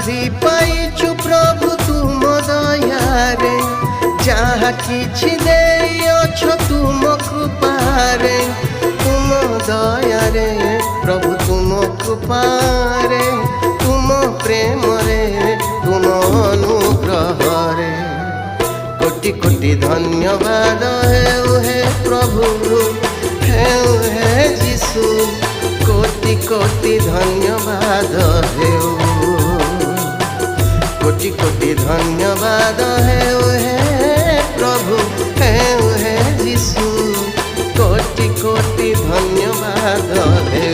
भी पाइछु प्रभु तुम दयारे, जहाँ किछि देइछ तुम कृपारे, तुम दयारे प्रभु तुम कृपारे, तुम प्रेम रे तुम अनुग्रह रे। कोटि कोटि धन्यवाद हे प्रभु हे यीशु, कोटि कोटि धन्यवाद हे, कोटि कोटि धन्यवाद हे प्रभु हे यीशु, कोटि कोटि धन्यवाद हे।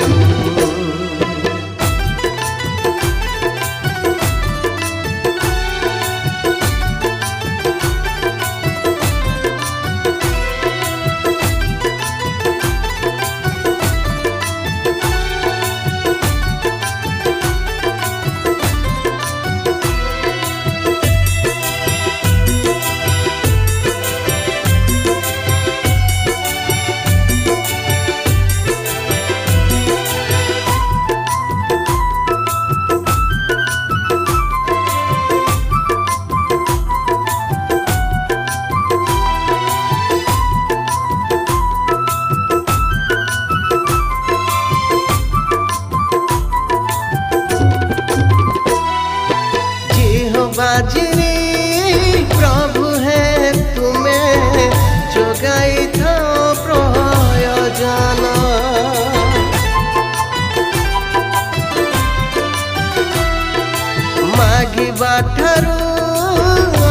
बाजिनी प्रभु है तुम्हें जोगाई था प्रयोजन, मागिबा ठारू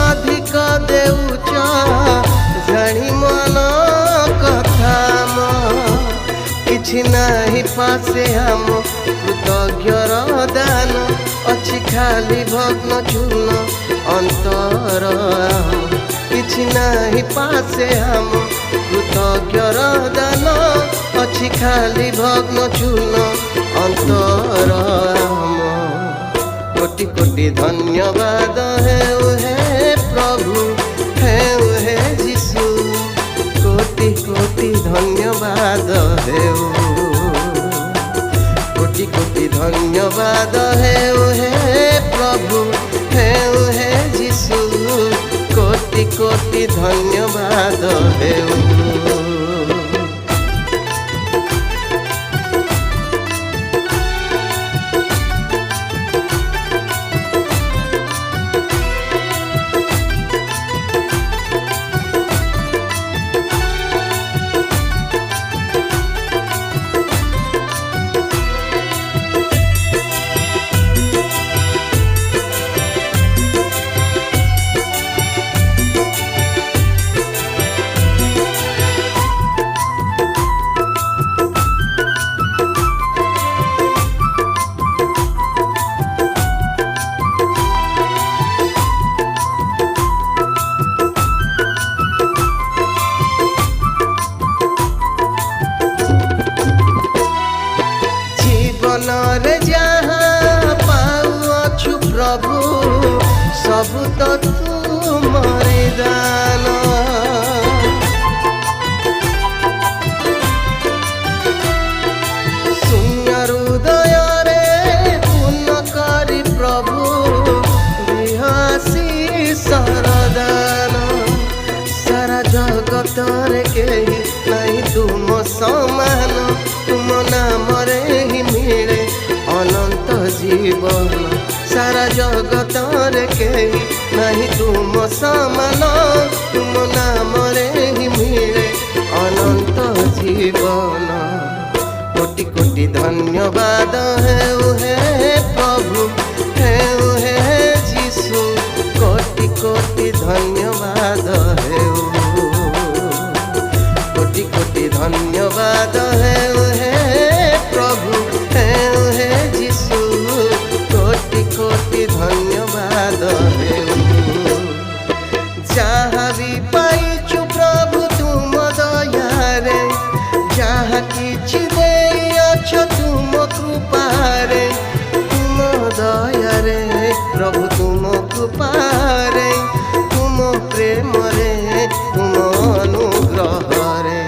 अधिक देउछ, जानी मन कथा किछि नाही पासे हम कृतज्ञर दान, अच्छी खाली भग्न चूर्ण अंतर किछि नाही पासे हम कृतज्ञर दान, अच्छी खाली भग्न चूर्ण अंतर। कोटि कोटि धन्यवाद हे प्रभु हे यीशु, कोटि कोटि धन्यवाद हे, कोटि कोटि धन्यवाद हे प्रभु हे यीशु, कोटि कोटि धन्यवाद हे। रे जहाँ पाउछु प्रभु सब तो तुमरे दान, शून्य हृदय रे पूर्ण करी प्रभु बिहासी सरदान, सारा जगत रे केही नहीं तुम समान, तुम नाम रे ही मिले अनंत जीवन, सारा जगत रे केही नहीं तुम समान, तुम नाम रे ही मिले अनंत जीवन। कोटि कोटि धन्यवाद हे प्रभु हे यीशु, कोटि कोटि धन्यवाद हे, कोटि कोटि धन्यवाद हे प्रभु हे यीशु, कोटि कोटि धन्यवाद हे। जहाँ भी पाइछु प्रभु तुम दयारे, जहाँ किछि देइछ तुम कृपारे, तुम दयारे प्रभु तुम कृपारे, तुम प्रेम रे तुम अनुग्रह रे।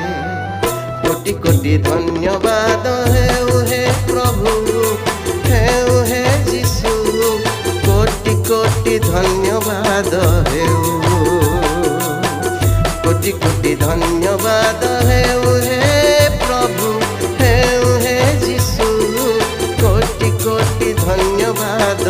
कोटि कोटि धन्यवाद हे प्रभु हे यीशु, कोटि धन्यवाद हेउ कोटि कोटि धन्यवाद हेउ हे प्रभु हेउ हे जीशु कोटि कोटि धन्यवाद।